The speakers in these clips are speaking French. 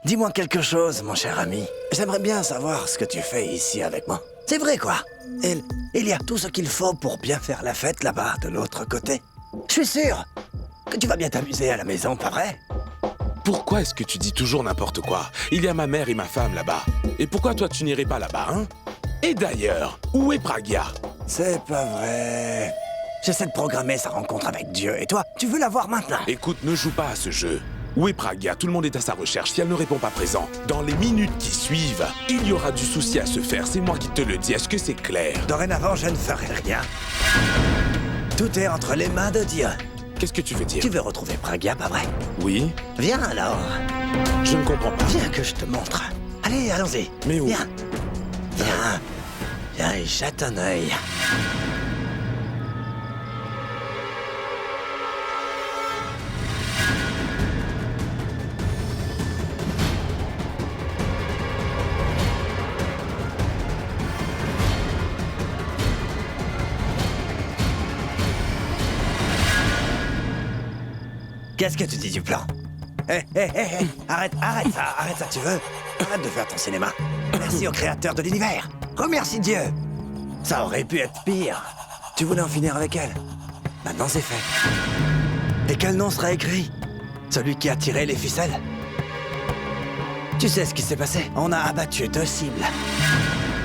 Dis-moi quelque chose, mon cher ami. J'aimerais bien savoir ce que tu fais ici avec moi. C'est vrai, quoi. Il y a tout ce qu'il faut pour bien faire la fête là-bas, de l'autre côté. Je suis sûr que tu vas bien t'amuser à la maison, pas vrai? Pourquoi est-ce que tu dis toujours n'importe quoi? Il y a ma mère et ma femme là-bas. Et pourquoi toi tu n'irais pas là-bas, hein? Et d'ailleurs, où est Pragya? C'est pas vrai. J'essaie de programmer sa rencontre avec Dieu. Et toi, tu veux la voir maintenant? Écoute, ne joue pas à ce jeu. Où est Pragya? Tout le monde est à sa recherche. Si elle ne répond pas présent, dans les minutes qui suivent, il y aura du souci à se faire. C'est moi qui te le dis. Est-ce que c'est clair? Dorénavant, je ne ferai rien. Tout est entre les mains de Dieu. Qu'est-ce que tu veux dire? Tu veux retrouver Pragya, pas vrai? Oui? Viens alors. Je ne comprends pas. Viens que je te montre. Allez, allons-y. Mais où? Viens. Viens. Viens et jette un œil. Qu'est-ce que tu dis du plan? Hé, arrête ça, tu veux? Arrête de faire ton cinéma. Merci au créateur de l'univers. Remercie Dieu. Ça aurait pu être pire. Tu voulais en finir avec elle. Maintenant c'est fait. Et quel nom sera écrit? Celui qui a tiré les ficelles? Tu sais ce qui s'est passé? On a abattu 2 cibles.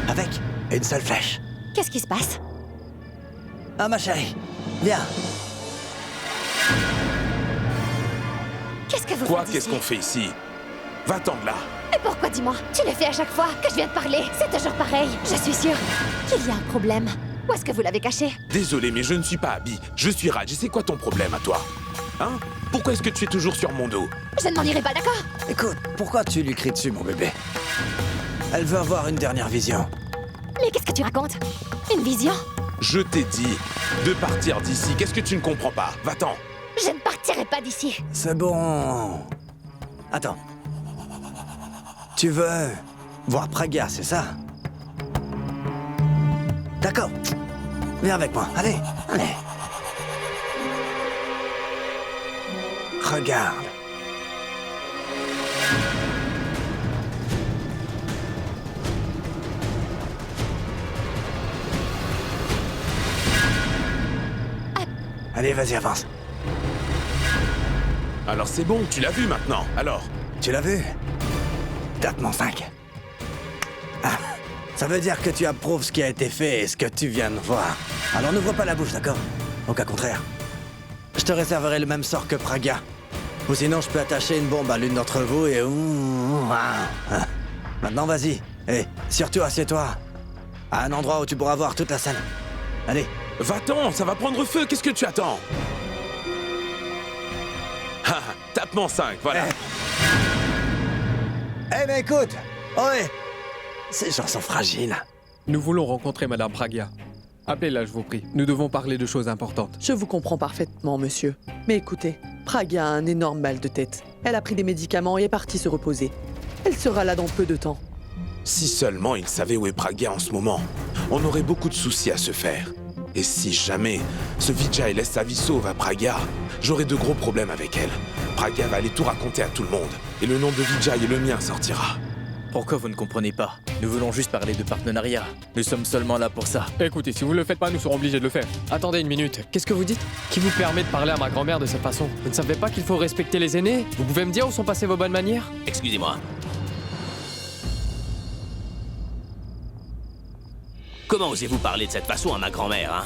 Avec une seule flèche. Qu'est-ce qui se passe? Ah ma chérie, viens. Qu'est-ce que vous Quoi? faites Qu'est-ce ici? qu'on fait ici? Va-t'en de là. Et pourquoi, dis-moi? Tu le fais à chaque fois que je viens de parler. C'est toujours pareil. Je suis sûre qu'il y a un problème. Où est-ce que vous l'avez caché? Désolé, mais je ne suis pas Abby. Je suis Raj. Et c'est quoi ton problème à toi? Hein? Pourquoi est-ce que tu es toujours sur mon dos? Je ne m'en irai pas, d'accord? Écoute, pourquoi tu lui cries dessus, mon bébé? Elle veut avoir une dernière vision. Mais qu'est-ce que tu racontes? Une vision? Je t'ai dit de partir d'ici. Qu'est-ce que tu ne comprends pas? Va-t'en. Je ne partirai pas d'ici. C'est bon. Attends. Tu veux voir Pragya, c'est ça? D'accord. Viens avec moi. Allez. Regarde. Allez, vas-y, avance. Alors c'est bon, tu l'as vu maintenant. Alors? Tu l'as vu? Tapement 5. Ah, ça veut dire que tu approuves ce qui a été fait et ce que tu viens de voir. Alors n'ouvre pas la bouche, d'accord? Au cas contraire. Je te réserverai le même sort que Pragya. Ou sinon, je peux attacher une bombe à l'une d'entre vous et... Maintenant, vas-y. Et surtout, assieds-toi. À un endroit où tu pourras voir toute la scène. Allez. Va-t'en, ça va prendre feu. Qu'est-ce que tu attends? Tapement 5, voilà. Mais écoute! Ouais! Ces gens sont fragiles. Nous voulons rencontrer Madame Pragya. Appelez-la, je vous prie. Nous devons parler de choses importantes. Je vous comprends parfaitement, monsieur. Mais écoutez, Pragya a un énorme mal de tête. Elle a pris des médicaments et est partie se reposer. Elle sera là dans peu de temps. Si seulement il savait où est Pragya en ce moment, on aurait beaucoup de soucis à se faire. Et si jamais ce Vijay laisse sa vie sauve à Pragya, j'aurai de gros problèmes avec elle. Pragya va aller tout raconter à tout le monde. Et le nom de Vijay et le mien sortira. Pourquoi vous ne comprenez pas? Nous voulons juste parler de partenariat. Nous sommes seulement là pour ça. Écoutez, si vous ne le faites pas, nous serons obligés de le faire. Attendez une minute. Qu'est-ce que vous dites? Qui vous permet de parler à ma grand-mère de cette façon? Vous ne savez pas qu'il faut respecter les aînés? Vous pouvez me dire où sont passées vos bonnes manières? Excusez-moi. Comment osez-vous parler de cette façon à ma grand-mère, hein?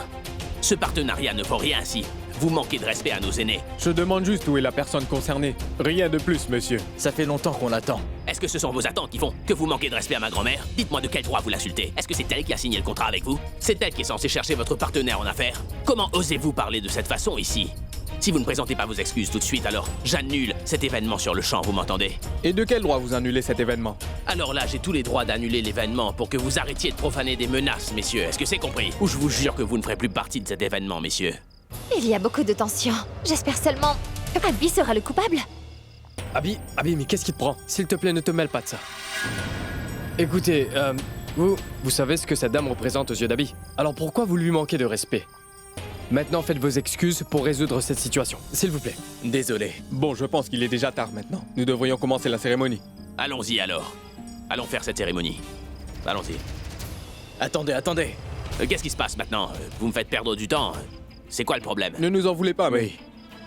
Ce partenariat ne vaut rien si vous manquez de respect à nos aînés. Je demande juste où est la personne concernée. Rien de plus, monsieur. Ça fait longtemps qu'on l'attend. Est-ce que ce sont vos attentes qui font que vous manquez de respect à ma grand-mère? Dites-moi de quel droit vous l'insultez. Est-ce que c'est elle qui a signé le contrat avec vous? C'est elle qui est censée chercher votre partenaire en affaires. Comment osez-vous parler de cette façon ici? Si vous ne présentez pas vos excuses tout de suite, alors j'annule cet événement sur le champ, vous m'entendez? Et de quel droit vous annulez cet événement? Alors là, j'ai tous les droits d'annuler l'événement pour que vous arrêtiez de profaner des menaces, messieurs. Est-ce que c'est compris? Ou je vous jure que vous ne ferez plus partie de cet événement, messieurs. Il y a beaucoup de tension. J'espère seulement... Abby sera le coupable? Abby, mais qu'est-ce qui te prend? S'il te plaît, ne te mêle pas de ça. Écoutez, vous savez ce que cette dame représente aux yeux d'Abby. Alors pourquoi vous lui manquez de respect? Maintenant, faites vos excuses pour résoudre cette situation, s'il vous plaît. Désolé. Bon, je pense qu'il est déjà tard maintenant. Nous devrions commencer la cérémonie. Allons-y alors. Allons faire cette cérémonie. Allons-y. Attendez. Qu'est-ce qui se passe maintenant? Vous me faites perdre du temps. C'est quoi le problème? Ne nous en voulez pas, mais...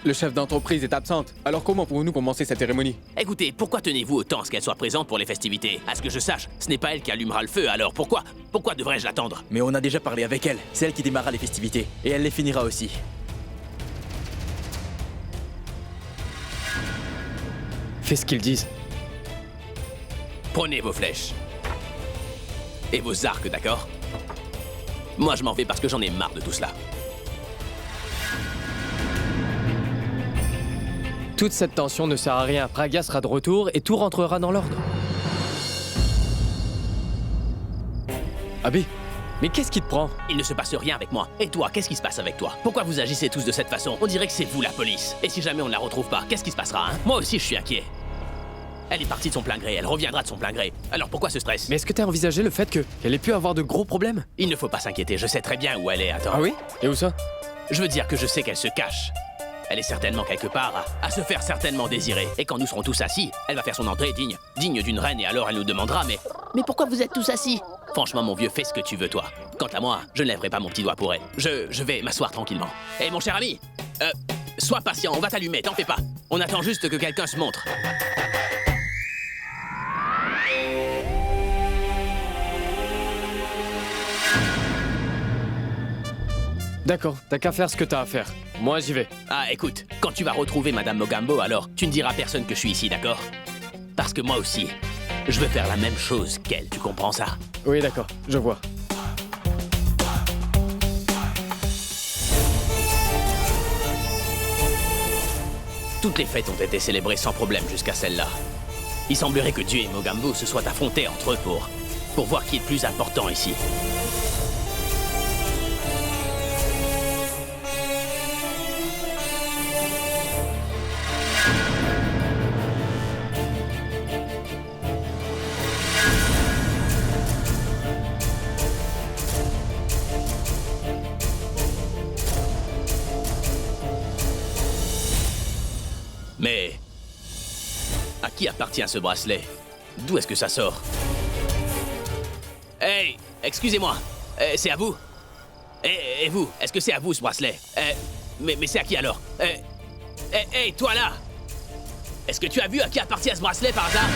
Le chef d'entreprise est absente. Alors comment pouvons-nous commencer cette cérémonie? Écoutez, pourquoi tenez-vous autant à ce qu'elle soit présente pour les festivités? À ce que je sache, ce n'est pas elle qui allumera le feu, alors pourquoi devrais-je l'attendre? Mais on a déjà parlé avec elle. C'est elle qui démarrera les festivités. Et elle les finira aussi. Fais ce qu'ils disent. Prenez vos flèches. Et vos arcs, d'accord? Moi, je m'en vais parce que j'en ai marre de tout cela. Toute cette tension ne sert à rien. Praga sera de retour et tout rentrera dans l'ordre. Abby, mais qu'est-ce qui te prend? Il ne se passe rien avec moi. Et toi, qu'est-ce qui se passe avec toi? Pourquoi vous agissez tous de cette façon? On dirait que c'est vous la police. Et si jamais on ne la retrouve pas, qu'est-ce qui se passera, hein? Moi aussi, je suis inquiet. Elle est partie de son plein gré, elle reviendra de son plein gré. Alors pourquoi ce stress? Mais est-ce que t'as envisagé le fait qu'elle ait pu avoir de gros problèmes? Il ne faut pas s'inquiéter, je sais très bien où elle est, attends. Ah oui? Et où ça? Je veux dire que je sais qu'elle se cache. Elle est certainement quelque part, à se faire certainement désirer. Et quand nous serons tous assis, elle va faire son entrée digne d'une reine, et alors elle nous demandera, mais pourquoi vous êtes tous assis? Franchement, mon vieux, fais ce que tu veux, toi. Quant à moi, je ne lèverai pas mon petit doigt pour elle. Je vais m'asseoir tranquillement. Hé, mon cher ami, sois patient, on va t'allumer, t'en fais pas. On attend juste que quelqu'un se montre. D'accord, t'as qu'à faire ce que t'as à faire. Moi, j'y vais. Ah, écoute, quand tu vas retrouver Madame Mogambo, alors, tu ne diras à personne que je suis ici, d'accord? Parce que moi aussi, je veux faire la même chose qu'elle, tu comprends ça? Oui, d'accord, je vois. Toutes les fêtes ont été célébrées sans problème jusqu'à celle-là. Il semblerait que Dieu et Mogambo se soient affrontés entre eux pour voir qui est le plus important ici. Mais à qui appartient ce bracelet? D'où est-ce que ça sort? Hey, excusez-moi, c'est à vous? Et vous, est-ce que c'est à vous ce bracelet? Mais c'est à qui alors? Hey, toi là! Est-ce que tu as vu à qui appartient ce bracelet par hasard?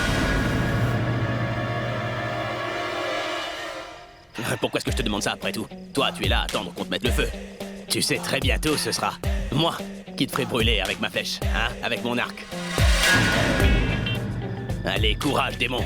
Pourquoi est-ce que je te demande ça après tout? Toi, tu es là à attendre qu'on te mette le feu. Tu sais, très bientôt, ce sera moi qui te ferai brûler avec ma flèche, hein, avec mon arc. Allez, courage, démon.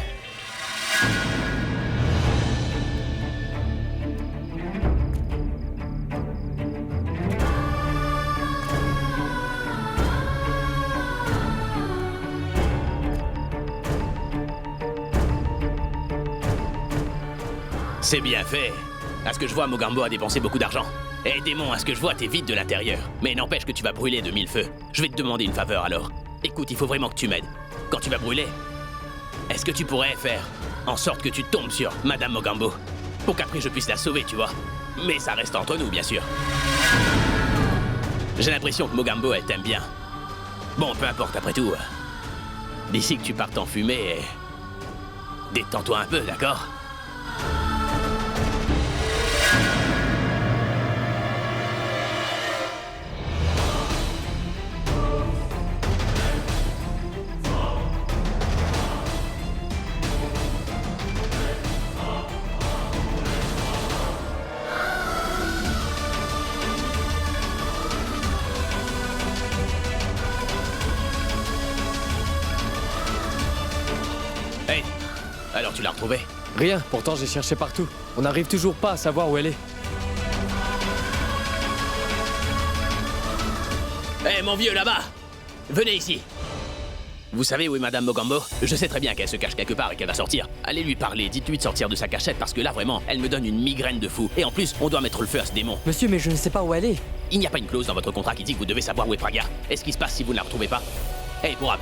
C'est bien fait. À ce que je vois, Mogambo a dépensé beaucoup d'argent. Eh démon, à ce que je vois, t'es vide de l'intérieur. Mais n'empêche que tu vas brûler de 1000 feux. Je vais te demander une faveur alors. Écoute, il faut vraiment que tu m'aides. Quand tu vas brûler, est-ce que tu pourrais faire en sorte que tu tombes sur Madame Mogambo? Pour qu'après je puisse la sauver, tu vois. Mais ça reste entre nous, bien sûr. J'ai l'impression que Mogambo, elle t'aime bien. Bon, peu importe, après tout. D'ici que tu partes en fumée, détends-toi un peu, d'accord? Hey, alors tu l'as retrouvée? Rien, pourtant j'ai cherché partout. On n'arrive toujours pas à savoir où elle est. Hé, mon vieux, là-bas! Venez ici! Vous savez où est Madame Mogambo? Je sais très bien qu'elle se cache quelque part et qu'elle va sortir. Allez lui parler, dites-lui de sortir de sa cachette parce que là, vraiment, elle me donne une migraine de fou. Et en plus, on doit mettre le feu à ce démon. Monsieur, mais je ne sais pas où elle est. Il n'y a pas une clause dans votre contrat qui dit que vous devez savoir où est Praga. Et ce qui se passe si vous ne la retrouvez pas? Hé, Bourab!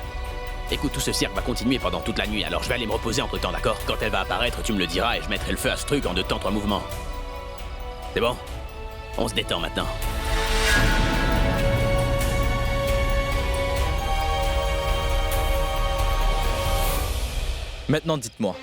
Écoute, tout ce cirque va continuer pendant toute la nuit, alors je vais aller me reposer entre temps, d'accord? Quand elle va apparaître, tu me le diras et je mettrai le feu à ce truc en 2 temps 3 mouvements. C'est bon? On se détend maintenant. Maintenant, dites-moi.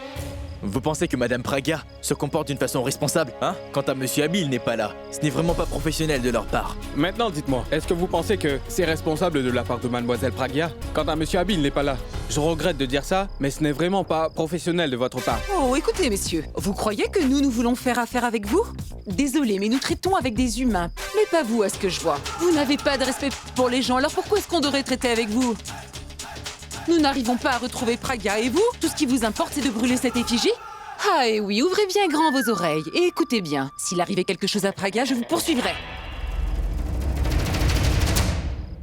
Vous pensez que Madame Praga se comporte d'une façon responsable, hein? Quant à Monsieur Abby, il n'est pas là. Ce n'est vraiment pas professionnel de leur part. Maintenant, dites-moi, est-ce que vous pensez que c'est responsable de la part de Mademoiselle Praga? Quant à Monsieur Abby, il n'est pas là. Je regrette de dire ça, mais ce n'est vraiment pas professionnel de votre part. Oh, écoutez, messieurs, vous croyez que nous voulons faire affaire avec vous? Désolé, mais nous traitons avec des humains, mais pas vous, à ce que je vois. Vous n'avez pas de respect pour les gens, alors pourquoi est-ce qu'on devrait traiter avec vous? Nous n'arrivons pas à retrouver Praga, et vous? Tout ce qui vous importe, c'est de brûler cette effigie? Ah, et oui, ouvrez bien grand vos oreilles, et écoutez bien. S'il arrivait quelque chose à Praga, je vous poursuivrai.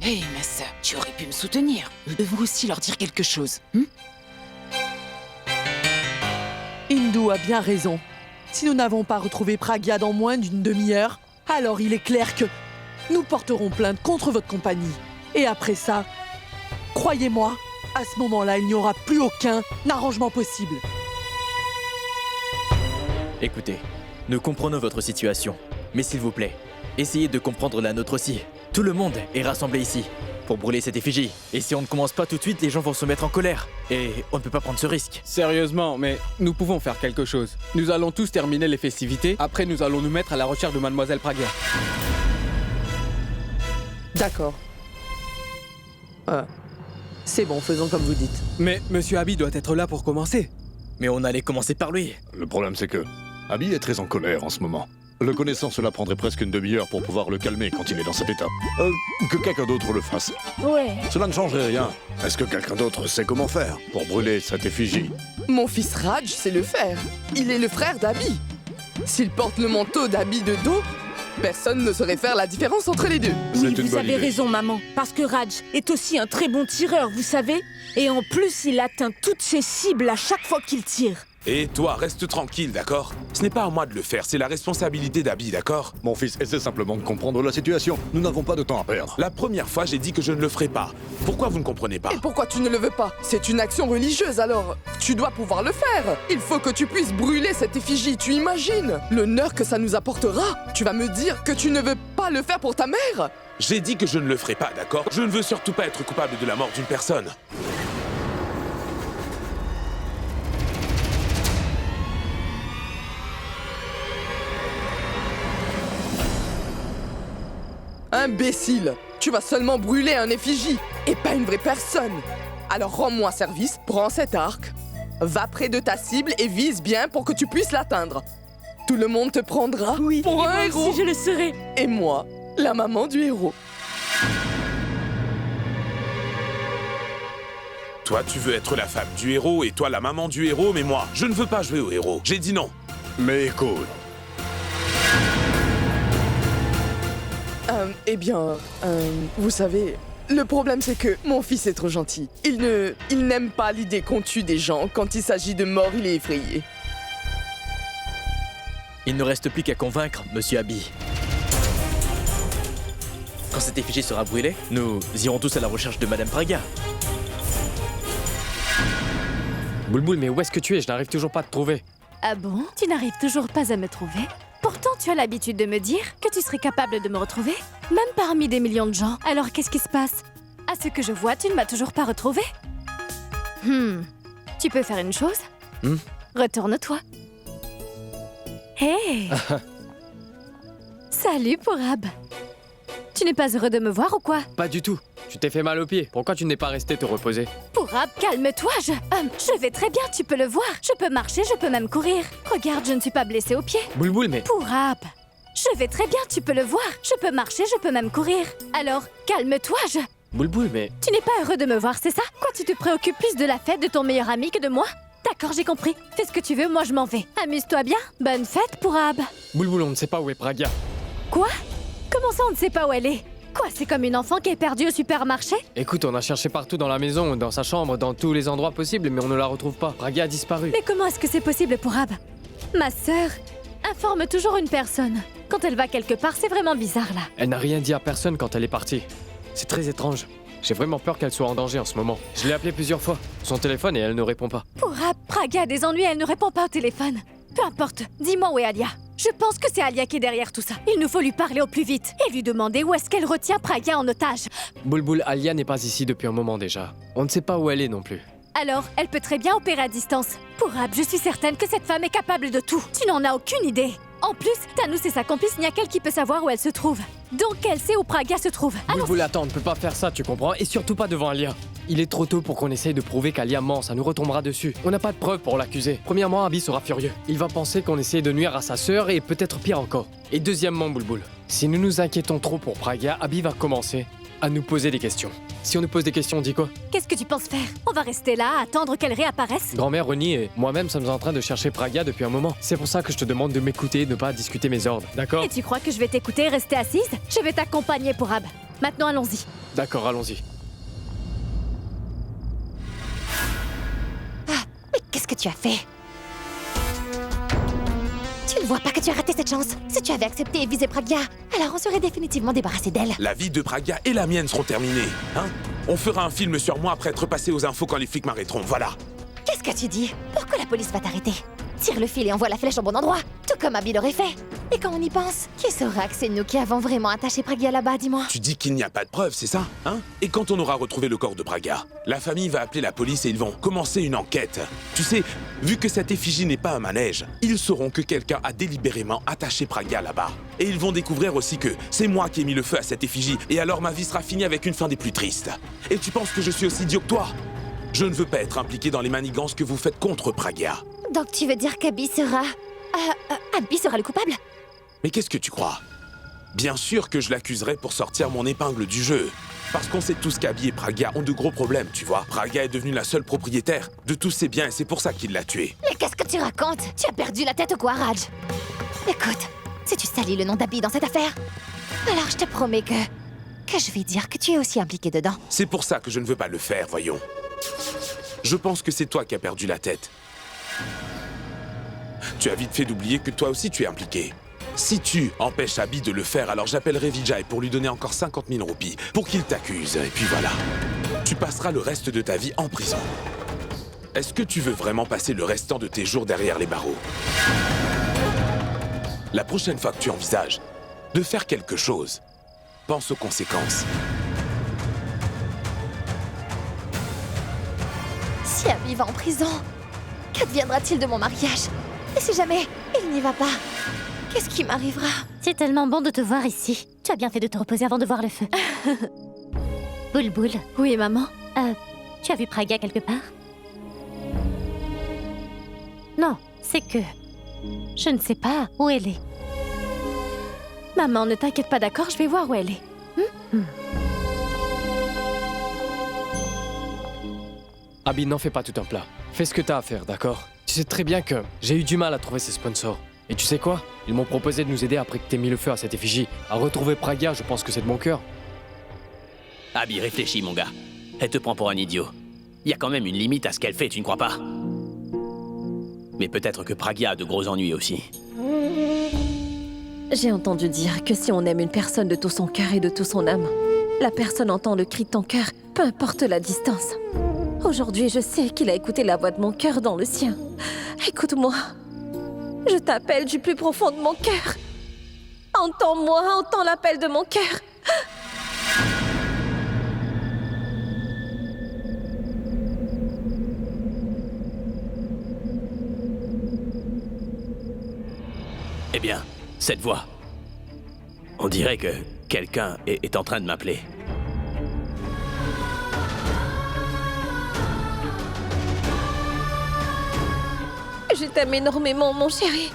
Hé, ma sœur, tu aurais pu me soutenir. Nous devons aussi leur dire quelque chose. Hindu a bien raison. Si nous n'avons pas retrouvé Praga dans moins d'une demi-heure, alors il est clair que nous porterons plainte contre votre compagnie. Et après ça, croyez-moi, à ce moment-là, il n'y aura plus aucun arrangement possible. Écoutez, nous comprenons votre situation. Mais s'il vous plaît, essayez de comprendre la nôtre aussi. Tout le monde est rassemblé ici pour brûler cette effigie. Et si on ne commence pas tout de suite, les gens vont se mettre en colère. Et on ne peut pas prendre ce risque. Sérieusement, mais nous pouvons faire quelque chose. Nous allons tous terminer les festivités, après nous allons nous mettre à la recherche de Mademoiselle Praga. D'accord. C'est bon, faisons comme vous dites. Mais Monsieur Abby doit être là pour commencer. Mais on allait commencer par lui. Le problème, c'est que Abby est très en colère en ce moment. Le connaissant, cela prendrait presque une demi-heure pour pouvoir le calmer quand il est dans cet état. Que quelqu'un d'autre le fasse. Ouais. Cela ne changerait rien Est-ce que quelqu'un d'autre sait comment faire? pour brûler cette effigie. Mon fils Raj sait le faire. Il est le frère d'Abby. S'il porte le manteau d'Abby de dos, personne ne saurait faire la différence entre les deux. C'est Oui, une vous bonne avez idée. raison, maman. Parce que Raj est aussi un très bon tireur, vous savez. Et en plus, il atteint toutes ses cibles à chaque fois qu'il tire. Et toi, reste tranquille, d'accord? Ce n'est pas à moi de le faire, c'est la responsabilité d'Abby, d'accord? Mon fils, essaie simplement de comprendre la situation. Nous n'avons pas de temps à perdre. La première fois, j'ai dit que je ne le ferai pas. Pourquoi vous ne comprenez pas? Et pourquoi tu ne le veux pas? C'est une action religieuse, alors tu dois pouvoir le faire. Il faut que tu puisses brûler cette effigie, tu imagines l'honneur que ça nous apportera? Tu vas me dire que tu ne veux pas le faire pour ta mère? J'ai dit que je ne le ferai pas, d'accord? Je ne veux surtout pas être coupable de la mort d'une personne. Imbécile! Tu vas seulement brûler un effigie, et pas une vraie personne. Alors rends-moi service, prends cet arc, va près de ta cible et vise bien pour que tu puisses l'atteindre. Tout le monde te prendra Oui, pour et un moi héros. aussi, je le serai. Et moi, la maman du héros. Toi, tu veux être la femme du héros et toi la maman du héros, mais moi, je ne veux pas jouer au héros. J'ai dit non. Mais écoute, Vous savez, le problème c'est que mon fils est trop gentil. Il n'aime pas l'idée qu'on tue des gens. Quand il s'agit de mort, il est effrayé. Il ne reste plus qu'à convaincre Monsieur Abby. Quand cette effigie sera brûlée, nous irons tous à la recherche de Madame Praga. Boulboul, mais où est-ce que tu es? Je n'arrive toujours pas à te trouver. Ah bon? Tu n'arrives toujours pas à me trouver? Pourtant, tu as l'habitude de me dire que tu serais capable de me retrouver, même parmi des millions de gens. Alors, qu'est-ce qui se passe? À ce que je vois, tu ne m'as toujours pas retrouvé. Tu peux faire une chose? Retourne-toi. Hé! Salut, Pourab. Tu n'es pas heureux de me voir ou quoi? Pas du tout. Tu t'es fait mal au pied. Pourquoi tu n'es pas resté te reposer? Pourab, calme-toi, je vais très bien, tu peux le voir. Je peux marcher, je peux même courir. Regarde, je ne suis pas blessée au pied. Boulboul, mais... Pourab, je vais très bien, tu peux le voir. Je peux marcher, je peux même courir. Alors, calme-toi, Boulboul, mais... Tu n'es pas heureux de me voir, c'est ça? Quoi, tu te préoccupes plus de la fête de ton meilleur ami que de moi? D'accord, j'ai compris. Fais ce que tu veux, moi je m'en vais. Amuse-toi bien. Bonne fête, Pourab. Boulboul, on ne sait pas où est Praga. Quoi? Comment ça, on ne sait pas où elle est? Quoi, c'est comme une enfant qui est perdue au supermarché? Écoute, on a cherché partout dans la maison, dans sa chambre, dans tous les endroits possibles, mais on ne la retrouve pas. Praga a disparu. Mais comment est-ce que c'est possible, Pourab? Ma sœur informe toujours une personne. Quand elle va quelque part, c'est vraiment bizarre, là. Elle n'a rien dit à personne quand elle est partie. C'est très étrange. J'ai vraiment peur qu'elle soit en danger en ce moment. Je l'ai appelée plusieurs fois. Son téléphone et elle ne répond pas. Pourab, Praga a des ennuis, elle ne répond pas au téléphone. Peu importe, dis-moi où est Alia. Je pense que c'est Alia qui est derrière tout ça. Il nous faut lui parler au plus vite et lui demander où est-ce qu'elle retient Praga en otage. Boulboul, Alia n'est pas ici depuis un moment déjà. On ne sait pas où elle est non plus. Alors, elle peut très bien opérer à distance. Pour Ab, je suis certaine que cette femme est capable de tout. Tu n'en as aucune idée. En plus, Thanos et sa complice, il n'y a qu'elle qui peut savoir où elle se trouve. Donc elle sait où Pragya se trouve. Vous voulez attendre, on ne peut pas faire ça, tu comprends? Et surtout pas devant Alia. Il est trop tôt pour qu'on essaye de prouver qu'Alia ment, ça nous retombera dessus. On n'a pas de preuves pour l'accuser. Premièrement, Abby sera furieux. Il va penser qu'on essaye de nuire à sa sœur et peut-être pire encore. Et deuxièmement, Boulboul, si nous nous inquiétons trop pour Pragya, Abby va commencer à nous poser des questions. Si on nous pose des questions, on dit quoi? Qu'est-ce que tu penses faire? On va rester là, attendre qu'elle réapparaisse? Grand-mère, Ronnie et moi-même sommes en train de chercher Pragya depuis un moment. C'est pour ça que je te demande de m'écouter et de ne pas discuter mes ordres, d'accord? Et tu crois que je vais t'écouter et rester assise? Je vais t'accompagner pour Ab. Maintenant, allons-y. D'accord, allons-y. Mais qu'est-ce que tu as fait? Tu ne vois pas que tu as raté cette chance? Si tu avais accepté et visé Pragya, alors on serait définitivement débarrassé d'elle. La vie de Pragya et la mienne seront terminées, hein? On fera un film sur moi après être passé aux infos quand les flics m'arrêteront, voilà. Qu'est-ce que tu dis? Pourquoi la police va t'arrêter? Tire le fil et envoie la flèche au bon endroit, tout comme Abby l'aurait fait. Et quand on y pense, qui saura que c'est nous qui avons vraiment attaché Pragya là-bas, dis-moi? Tu dis qu'il n'y a pas de preuves, c'est ça, hein? Et quand on aura retrouvé le corps de Pragya, la famille va appeler la police et ils vont commencer une enquête. Tu sais, vu que cette effigie n'est pas un manège, ils sauront que quelqu'un a délibérément attaché Pragya là-bas. Et ils vont découvrir aussi que c'est moi qui ai mis le feu à cette effigie, et alors ma vie sera finie avec une fin des plus tristes. Et tu penses que je suis aussi idiot que toi? Je ne veux pas être impliqué dans les manigances que vous faites contre Pragya. Donc tu veux dire qu'Abby sera... Abby sera le coupable? Mais qu'est-ce que tu crois? Bien sûr que je l'accuserai pour sortir mon épingle du jeu. Parce qu'on sait tous qu'Abby et Pragya ont de gros problèmes, tu vois. Pragya est devenue la seule propriétaire de tous ses biens et c'est pour ça qu'il l'a tuée. Mais qu'est-ce que tu racontes? Tu as perdu la tête ou quoi, Raj? Écoute, si tu salis le nom d'Abby dans cette affaire, alors je te promets que je vais dire que tu es aussi impliqué dedans. C'est pour ça que je ne veux pas le faire, voyons. Je pense que c'est toi qui as perdu la tête. Tu as vite fait d'oublier que toi aussi tu es impliqué. Si tu empêches Abby de le faire, alors j'appellerai Vijay pour lui donner encore 50 000 roupies pour qu'il t'accuse. Et puis voilà. Tu passeras le reste de ta vie en prison. Est-ce que tu veux vraiment passer le restant de tes jours derrière les barreaux? La prochaine fois que tu envisages de faire quelque chose, pense aux conséquences. Si Abby va en prison, qu'adviendra-t-il de mon mariage? Et si jamais il n'y va pas, qu'est-ce qui m'arrivera? C'est tellement bon de te voir ici. Tu as bien fait de te reposer avant de voir le feu. Boulboul. Oui, maman? Tu as vu Pragya quelque part? Non, c'est que... je ne sais pas où elle est. Maman, ne t'inquiète pas, d'accord? Je vais voir où elle est. Abby, n'en fais pas tout un plat. Fais ce que t'as à faire, d'accord? Tu sais très bien que j'ai eu du mal à trouver ces sponsors. Et tu sais quoi? Ils m'ont proposé de nous aider après que t'aies mis le feu à cette effigie. À retrouver Pragya, je pense que c'est de bon cœur. Abby, réfléchis, mon gars. Elle te prend pour un idiot. Il y a quand même une limite à ce qu'elle fait, tu ne crois pas? Mais peut-être que Pragya a de gros ennuis aussi. J'ai entendu dire que si on aime une personne de tout son cœur et de tout son âme, la personne entend le cri de ton cœur, peu importe la distance. Aujourd'hui, je sais qu'il a écouté la voix de mon cœur dans le sien. Écoute-moi. Je t'appelle du plus profond de mon cœur. Entends-moi, entends l'appel de mon cœur. Eh bien, cette voix. On dirait que quelqu'un est en train de m'appeler. Je t'aime énormément, mon chéri.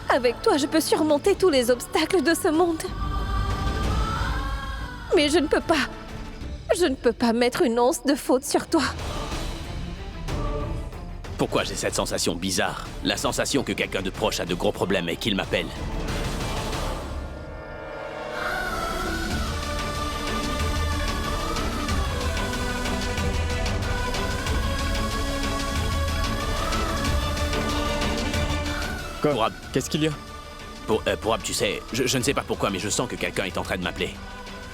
Avec toi, je peux surmonter tous les obstacles de ce monde. Mais je ne peux pas. Je ne peux pas mettre une once de faute sur toi. Pourquoi j'ai cette sensation bizarre? La sensation que quelqu'un de proche a de gros problèmes et qu'il m'appelle. Pour Ab, qu'est-ce qu'il y a? Pour Ab, tu sais, je ne sais pas pourquoi, mais je sens que quelqu'un est en train de m'appeler.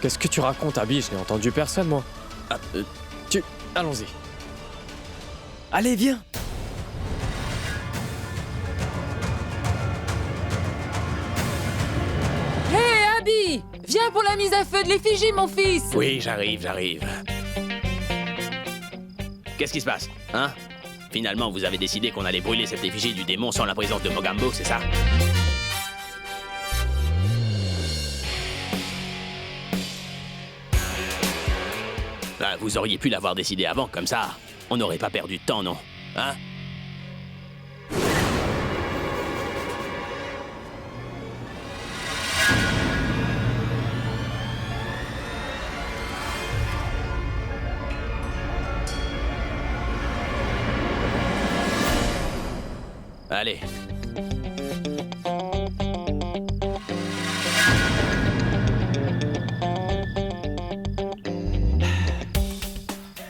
Qu'est-ce que tu racontes, Abby? Je n'ai entendu personne, moi. Allons-y. Allez, viens! Hé, Abby! Viens pour la mise à feu de l'effigie, mon fils. Oui, j'arrive. Qu'est-ce qui se passe, hein? Finalement, vous avez décidé qu'on allait brûler cette effigie du démon sans la présence de Mogambo, c'est ça? Ah, vous auriez pu l'avoir décidé avant, comme ça. On n'aurait pas perdu de temps, non? Hein? Allez.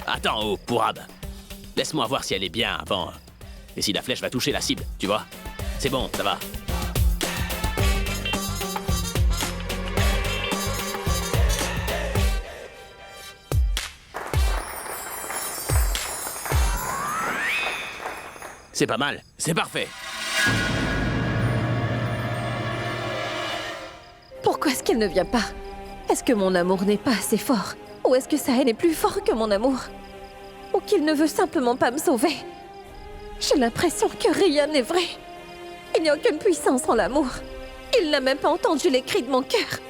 Attends, oh, Pourab. Laisse-moi voir si elle est bien avant. Et si la flèche va toucher la cible, tu vois? C'est bon, ça va. C'est pas mal, c'est parfait. Pourquoi est-ce qu'elle ne vient pas? Est-ce que mon amour n'est pas assez fort? Ou est-ce que sa haine est plus fort que mon amour? Ou qu'il ne veut simplement pas me sauver? J'ai l'impression que rien n'est vrai. Il n'y a aucune puissance en l'amour. Il n'a même pas entendu les cris de mon cœur.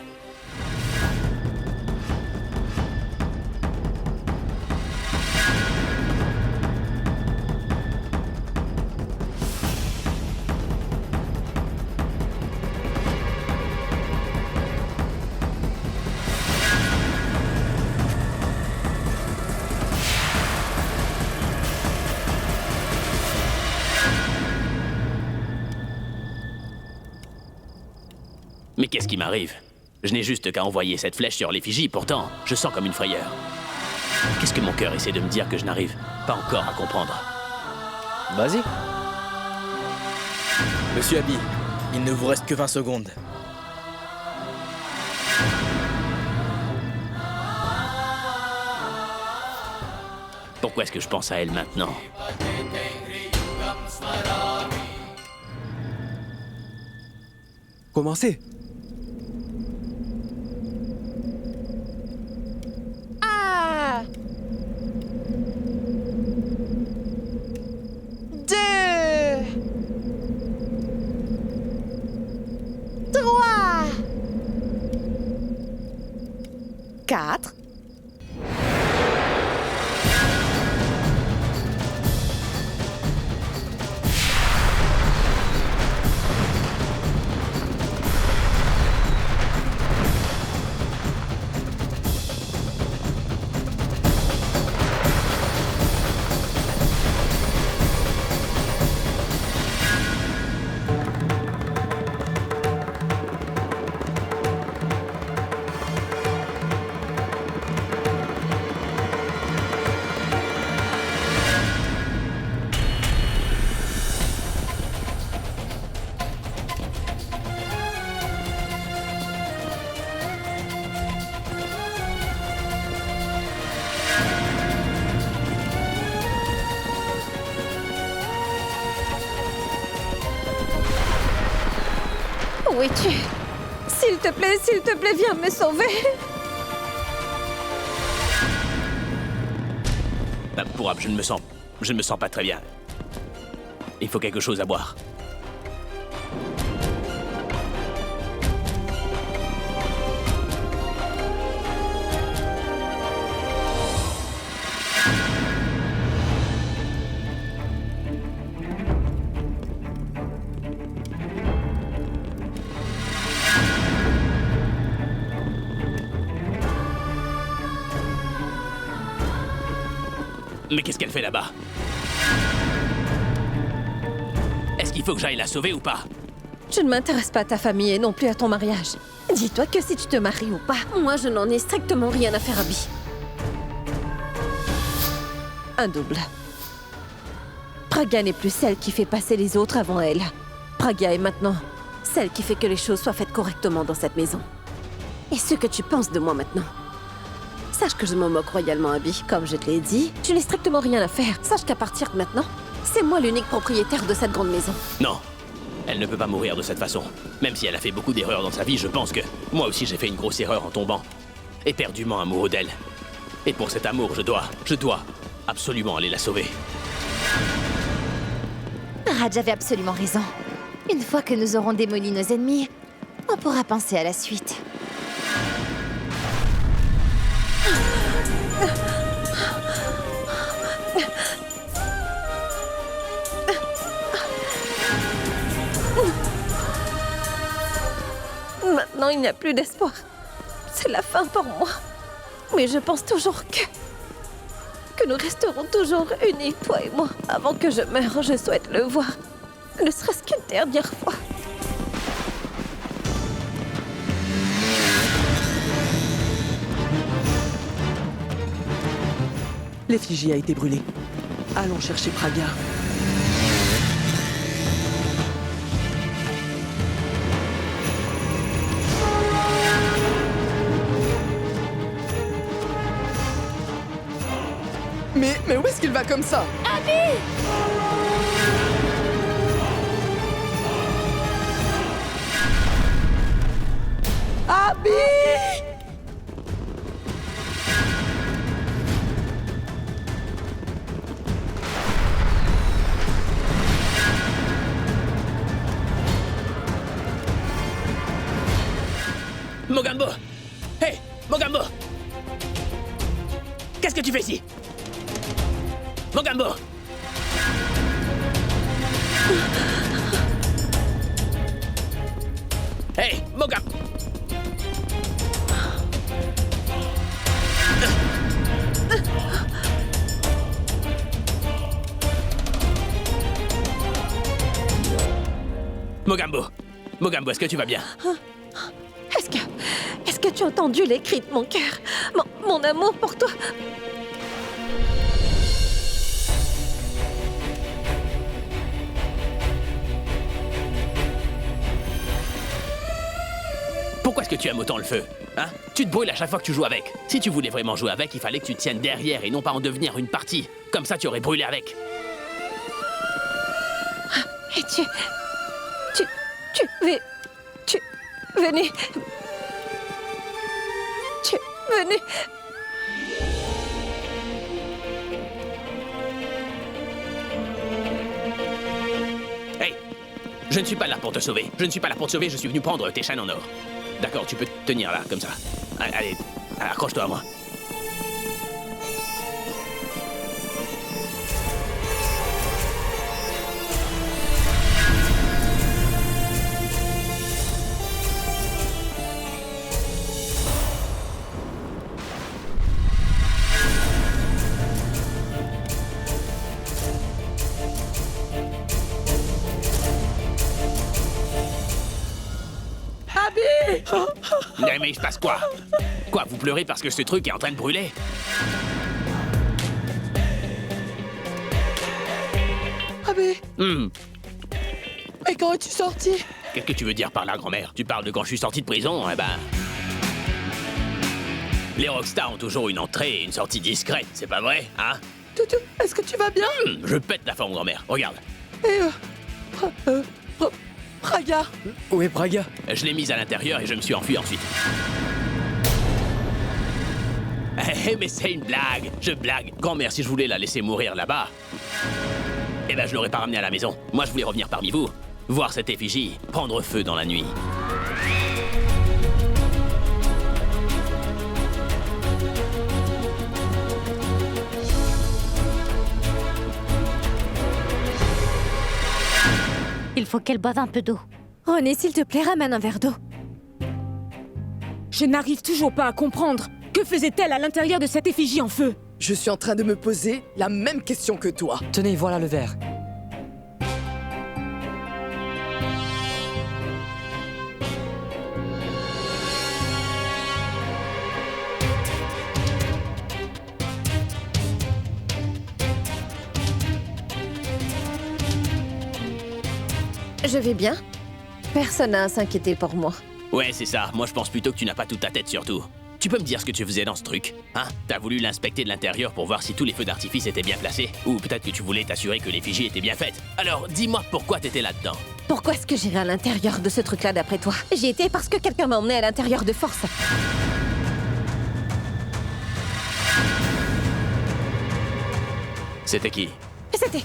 Mais qu'est-ce qui m'arrive? Je n'ai juste qu'à envoyer cette flèche sur l'effigie, pourtant, je sens comme une frayeur. Qu'est-ce que mon cœur essaie de me dire que je n'arrive pas encore à comprendre? Vas-y. Monsieur Abby, il ne vous reste que 20 secondes. Pourquoi est-ce que je pense à elle maintenant? Commencez. Un, 2, 3, 4. Où es-tu? S'il te plaît, viens me sauver. Pourab, je ne me sens pas très bien. Il faut quelque chose à boire. Mais qu'est-ce qu'elle fait là-bas? Est-ce qu'il faut que j'aille la sauver ou pas? Je ne m'intéresse pas à ta famille et non plus à ton mariage. Dis-toi que si tu te maries ou pas, moi je n'en ai strictement rien à faire, Abby. Un double. Praga n'est plus celle qui fait passer les autres avant elle. Praga est maintenant celle qui fait que les choses soient faites correctement dans cette maison. Et ce que tu penses de moi maintenant? Sache que je m'en moque royalement, Abby. Comme je te l'ai dit, tu n'as strictement rien à faire. Sache qu'à partir de maintenant, c'est moi l'unique propriétaire de cette grande maison. Non. Elle ne peut pas mourir de cette façon. Même si elle a fait beaucoup d'erreurs dans sa vie, je pense que moi aussi j'ai fait une grosse erreur en tombant. Éperdument amoureux d'elle. Et pour cet amour, je dois absolument aller la sauver. Raj avait absolument raison. Une fois que nous aurons démoli nos ennemis, on pourra penser à la suite. Maintenant, il n'y a plus d'espoir. C'est la fin pour moi. Mais je pense toujours que nous resterons toujours unis, toi et moi. Avant que je meure, je souhaite le voir. Ne serait-ce qu'une dernière fois. L'effigie a été brûlée. Allons chercher Pragya. Mais où est-ce qu'il va comme ça? Abby! Abby! Mogambo! Hey, Mogambo! Qu'est-ce que tu fais ici? Mogambo! Hey, Mogambo! Mogambo! Mogambo, est-ce que tu vas bien? Est-ce que tu as entendu les cris de mon cœur? Mon amour pour toi? Pourquoi est-ce que tu aimes autant le feu? Hein? Tu te brûles à chaque fois que tu joues avec. Si tu voulais vraiment jouer avec, il fallait que tu te tiennes derrière et non pas en devenir une partie. Comme ça, tu aurais brûlé avec. Et venez. Venez. Hey! Je ne suis pas là pour te sauver. Je ne suis pas là pour te sauver, je suis venu prendre tes chaînes en or. D'accord, tu peux te tenir là, comme ça. Allez, accroche-toi à moi. Mais il se passe quoi? Quoi, vous pleurez parce que ce truc est en train de brûler? Abby! Et quand es-tu sorti? Qu'est-ce que tu veux dire par là, grand-mère? Tu parles de quand je suis sorti de prison? Eh ben... Les rockstars ont toujours une entrée et une sortie discrète, c'est pas vrai, hein? Toutou, est-ce que tu vas bien? Je pète la forme, grand-mère, regarde. Et Pragya? Où est Pragya? Je l'ai mise à l'intérieur et je me suis enfui ensuite. Mais c'est une blague, je blague. Grand-mère, si je voulais la laisser mourir là-bas, eh ben je l'aurais pas ramenée à la maison. Moi, je voulais revenir parmi vous, voir cette effigie prendre feu dans la nuit. Il faut qu'elle boive un peu d'eau. René, s'il te plaît, ramène un verre d'eau. Je n'arrive toujours pas à comprendre. Que faisait-elle à l'intérieur de cette effigie en feu? Je suis en train de me poser la même question que toi. Tenez, voilà le verre. Je vais bien. Personne n'a à s'inquiéter pour moi. Ouais, c'est ça. Moi, je pense plutôt que tu n'as pas toute ta tête, surtout. Tu peux me dire ce que tu faisais dans ce truc? Hein? T'as voulu l'inspecter de l'intérieur pour voir si tous les feux d'artifice étaient bien placés? Ou peut-être que tu voulais t'assurer que l'effigie était bien faite? Alors, dis-moi pourquoi t'étais là-dedans. Pourquoi est-ce que j'irai à l'intérieur de ce truc-là d'après toi? J'y étais parce que quelqu'un m'a emmené à l'intérieur de force. C'était qui? C'était...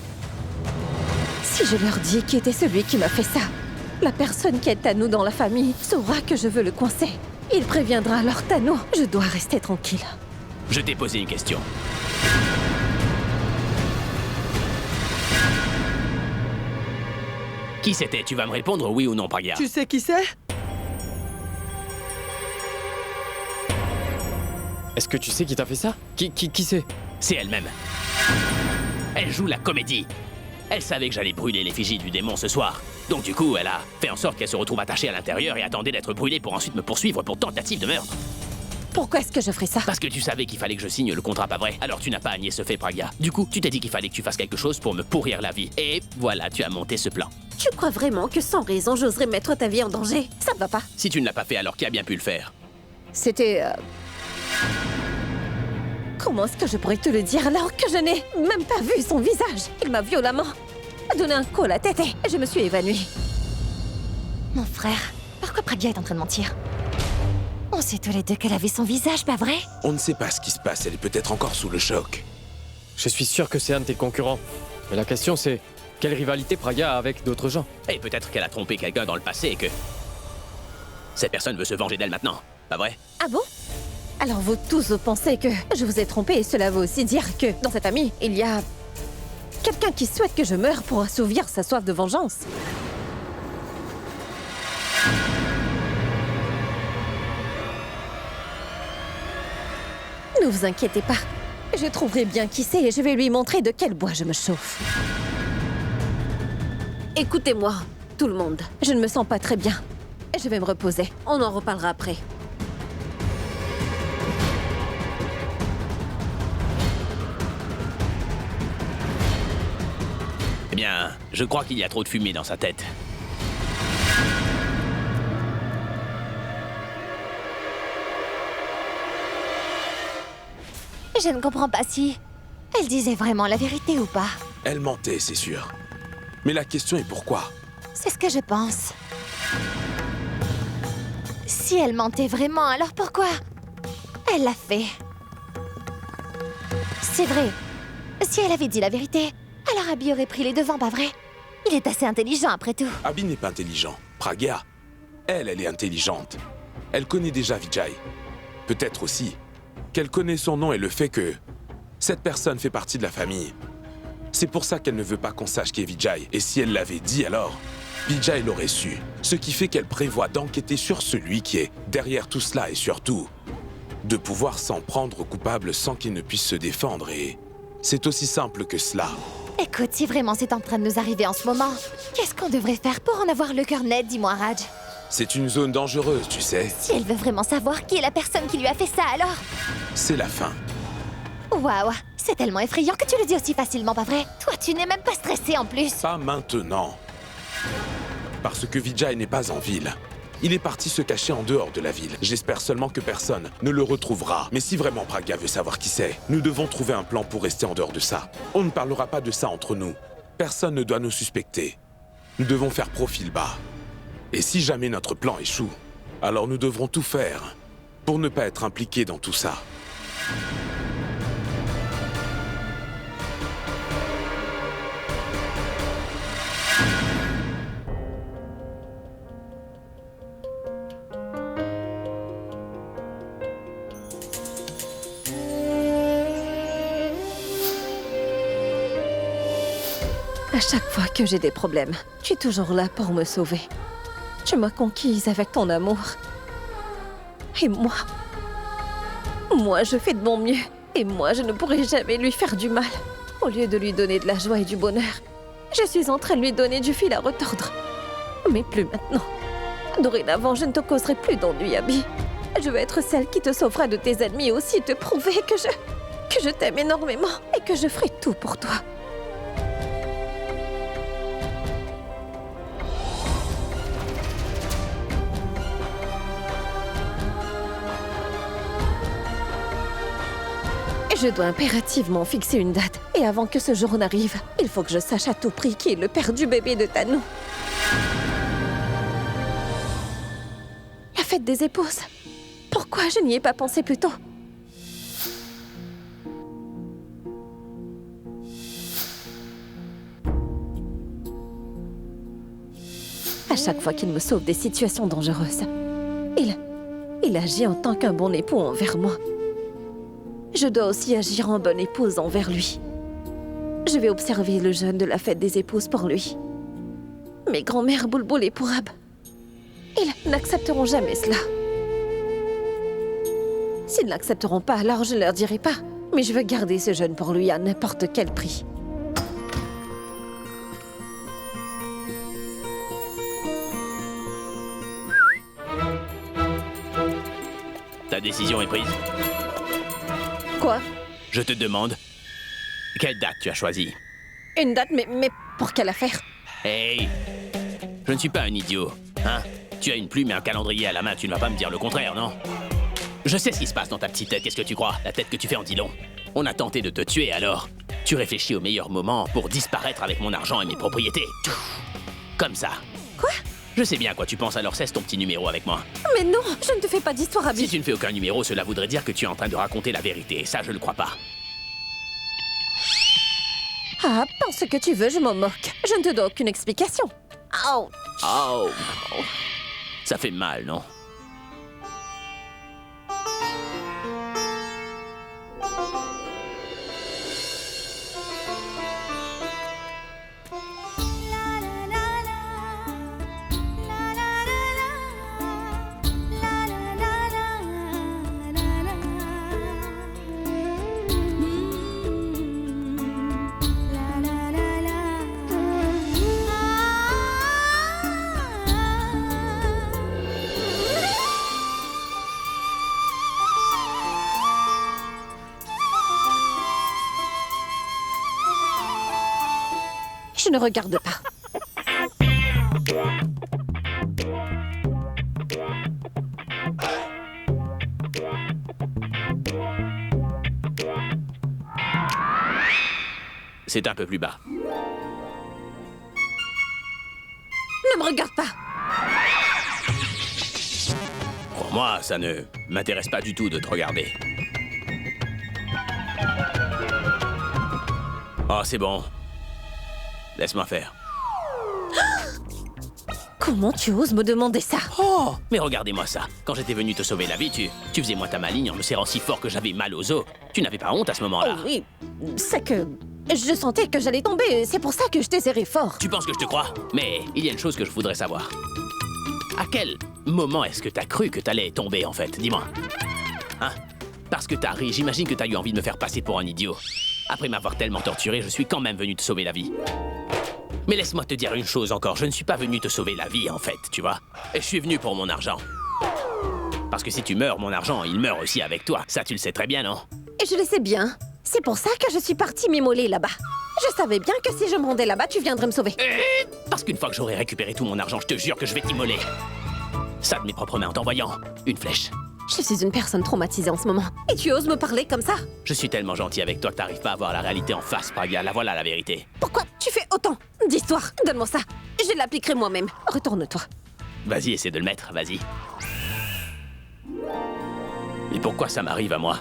Si je leur dis qui était celui qui m'a fait ça, la personne qui est Thanou dans la famille saura que je veux le coincer. Il préviendra alors Thanou. Je dois rester tranquille. Je t'ai posé une question. Qui c'était? Tu vas me répondre oui ou non, Pragya? Tu sais qui c'est? Est-ce que tu sais qui t'a fait ça? Qui c'est? C'est elle-même. Elle joue la comédie. Elle savait que j'allais brûler l'effigie du démon ce soir. Donc du coup, elle a fait en sorte qu'elle se retrouve attachée à l'intérieur et attendait d'être brûlée pour ensuite me poursuivre pour tentative de meurtre. Pourquoi est-ce que je ferais ça? Parce que tu savais qu'il fallait que je signe le contrat, pas vrai? Alors tu n'as pas nié ce fait, Pragya. Du coup, tu t'es dit qu'il fallait que tu fasses quelque chose pour me pourrir la vie. Et voilà, tu as monté ce plan. Tu crois vraiment que sans raison, j'oserais mettre ta vie en danger? Ça ne va pas. Si tu ne l'as pas fait, alors qui a bien pu le faire? C'était... Comment est-ce que je pourrais te le dire alors que je n'ai même pas vu son visage? Il m'a violemment donné un coup à la tête et je me suis évanouie. Mon frère, pourquoi Pragya est en train de mentir? On sait tous les deux qu'elle avait son visage, pas vrai? On ne sait pas ce qui se passe, elle est peut-être encore sous le choc. Je suis sûr que c'est un de tes concurrents. Mais la question c'est, quelle rivalité Pragya a avec d'autres gens? Et peut-être qu'elle a trompé quelqu'un dans le passé et que... cette personne veut se venger d'elle maintenant, pas vrai? Ah bon? Alors vous tous vous pensez que je vous ai trompé et cela veut aussi dire que dans cette famille, il y a... quelqu'un qui souhaite que je meure pour assouvir sa soif de vengeance. Ne vous inquiétez pas. Je trouverai bien qui c'est et je vais lui montrer de quel bois je me chauffe. Écoutez-moi, tout le monde. Je ne me sens pas très bien. Je vais me reposer. On en reparlera après. Eh bien, je crois qu'il y a trop de fumée dans sa tête. Je ne comprends pas si... elle disait vraiment la vérité ou pas. Elle mentait, c'est sûr. Mais la question est pourquoi? C'est ce que je pense. Si elle mentait vraiment, alors pourquoi elle l'a fait? C'est vrai. Si elle avait dit la vérité, alors Abby aurait pris les devants, pas vrai? Il est assez intelligent, après tout. Abby n'est pas intelligent. Pragya, elle est intelligente. Elle connaît déjà Vijay. Peut-être aussi qu'elle connaît son nom et le fait que cette personne fait partie de la famille. C'est pour ça qu'elle ne veut pas qu'on sache qui est Vijay. Et si elle l'avait dit alors, Vijay l'aurait su. Ce qui fait qu'elle prévoit d'enquêter sur celui qui est derrière tout cela et surtout de pouvoir s'en prendre coupable sans qu'il ne puisse se défendre. Et c'est aussi simple que cela. Écoute, si vraiment c'est en train de nous arriver en ce moment, qu'est-ce qu'on devrait faire pour en avoir le cœur net, dis-moi, Raj? C'est une zone dangereuse, tu sais. Si elle veut vraiment savoir qui est la personne qui lui a fait ça, alors... C'est la fin. Waouh, c'est tellement effrayant que tu le dis aussi facilement, pas vrai? Toi, tu n'es même pas stressé en plus. Pas maintenant. Parce que Vijay n'est pas en ville. Il est parti se cacher en dehors de la ville. J'espère seulement que personne ne le retrouvera. Mais si vraiment Pragya veut savoir qui c'est, nous devons trouver un plan pour rester en dehors de ça. On ne parlera pas de ça entre nous. Personne ne doit nous suspecter. Nous devons faire profil bas. Et si jamais notre plan échoue, alors nous devrons tout faire pour ne pas être impliqués dans tout ça. À chaque fois que j'ai des problèmes, tu es toujours là pour me sauver. Tu m'as conquise avec ton amour. Et moi, je fais de mon mieux. Et moi, je ne pourrai jamais lui faire du mal. Au lieu de lui donner de la joie et du bonheur, je suis en train de lui donner du fil à retordre. Mais plus maintenant. Dorénavant, je ne te causerai plus d'ennui, Abby. Je veux être celle qui te sauvera de tes ennemis et aussi te prouver que je t'aime énormément et que je ferai tout pour toi. Je dois impérativement fixer une date. Et avant que ce jour n'arrive, il faut que je sache à tout prix qui est le père du bébé de Thanou. fête des épouses. Pourquoi je n'y ai pas pensé plus tôt? À chaque fois qu'il me sauve des situations dangereuses, il agit en tant qu'un bon époux envers moi. Je dois aussi agir en bonne épouse envers lui. Je vais observer le jeûne de la fête des épouses pour lui. Mes grands-mères Boulboul et Pourab, ils n'accepteront jamais cela. S'ils n'accepteront pas, alors je ne leur dirai pas. Mais je veux garder ce jeûne pour lui à n'importe quel prix. Ta décision est prise. Quoi? Je te demande, quelle date tu as choisie? Une date, mais pour quelle affaire? Hey, je ne suis pas un idiot, hein? Tu as une plume et un calendrier à la main, tu ne vas pas me dire le contraire, non? Je sais ce qui se passe dans ta petite tête, qu'est-ce que tu crois? La tête que tu fais en dit long. On a tenté de te tuer, alors tu réfléchis au meilleur moment pour disparaître avec mon argent et mes propriétés. Comme ça. Quoi? Je sais bien à quoi tu penses, alors cesse ton petit numéro avec moi. Mais non, je ne te fais pas d'histoire, Abby. Si tu ne fais aucun numéro, cela voudrait dire que tu es en train de raconter la vérité, et ça je ne crois pas. Ah, pense ce que tu veux, je m'en moque. Je ne te dois aucune explication. Oh. Oh. Ça fait mal, non? Je ne regarde pas. C'est un peu plus bas. Ne me regarde pas. Crois-moi, ça ne m'intéresse pas du tout de te regarder. Oh, c'est bon. Laisse-moi faire. Comment tu oses me demander ça? Oh, mais regardez-moi ça. Quand j'étais venu te sauver la vie, tu faisais moins ta maligne en me serrant si fort que j'avais mal aux os. Tu n'avais pas honte à ce moment-là. Oh oui, c'est que je sentais que j'allais tomber. C'est pour ça que je t'ai serré fort. Tu penses que je te crois? Mais il y a une chose que je voudrais savoir. À quel moment est-ce que t'as cru que t'allais tomber, en fait? Dis-moi. Hein? Parce que t'as ri, j'imagine que t'as eu envie de me faire passer pour un idiot. Après m'avoir tellement torturé, je suis quand même venu te sauver la vie. Mais laisse-moi te dire une chose encore, je ne suis pas venu te sauver la vie, en fait, tu vois? Et je suis venu pour mon argent. Parce que si tu meurs, mon argent, il meurt aussi avec toi. Ça, tu le sais très bien, non? Et je le sais bien. C'est pour ça que je suis partie m'immoler là-bas. Je savais bien que si je me rendais là-bas, tu viendrais me sauver. Parce qu'une fois que j'aurai récupéré tout mon argent, je te jure que je vais t'immoler. Ça de mes propres mains en t'envoyant une flèche. Je suis une personne traumatisée en ce moment. Et tu oses me parler comme ça? Je suis tellement gentil avec toi que t'arrives pas à voir la réalité en face, Pragia. La voilà la vérité. Pourquoi tu fais autant d'histoires? Donne-moi ça. Je l'appliquerai moi-même. Retourne-toi. Vas-y, essaie de le mettre, vas-y. Et pourquoi ça m'arrive à moi?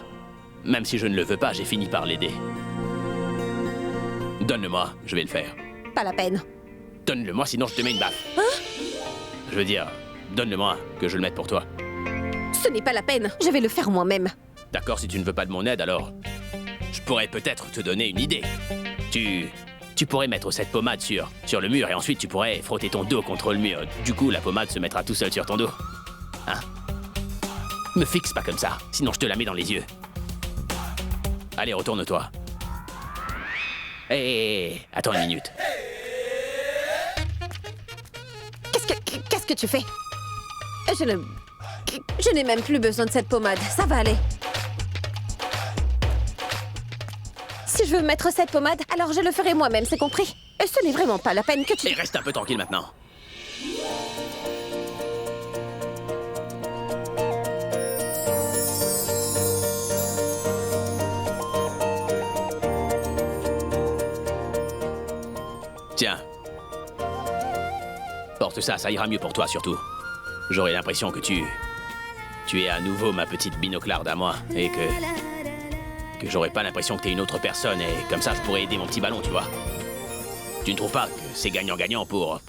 Même si je ne le veux pas, j'ai fini par l'aider. Donne-le-moi, je vais le faire. Pas la peine. Donne-le-moi, sinon je te mets une baffe. Hein? Je veux dire, donne-le-moi, que je le mette pour toi. Ce n'est pas la peine. Je vais le faire moi-même. D'accord, si tu ne veux pas de mon aide, alors... Je pourrais peut-être te donner une idée. Tu pourrais mettre cette pommade sur le mur et ensuite tu pourrais frotter ton dos contre le mur. Du coup, la pommade se mettra tout seul sur ton dos. Hein? Me fixe pas comme ça, sinon je te la mets dans les yeux. Allez, retourne-toi. Hé, attends une minute. Qu'est-ce que tu fais? Je n'ai même plus besoin de cette pommade. Ça va aller. Si je veux mettre cette pommade, alors je le ferai moi-même, c'est compris? Et ce n'est vraiment pas la peine que tu... Et reste un peu tranquille maintenant. Tiens. Porte ça, ça ira mieux pour toi surtout. J'aurai l'impression que tu tu es à nouveau ma petite binoclarde à moi, et que j'aurais pas l'impression que t'es une autre personne, et comme ça je pourrais aider mon petit ballon, tu vois. Tu ne trouves pas que c'est gagnant-gagnant pour...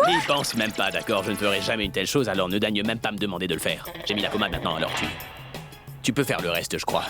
N'y pense même pas, d'accord? Je ne ferai jamais une telle chose, alors ne daigne même pas me demander de le faire. J'ai mis la pommade maintenant, alors tu peux faire le reste, je crois.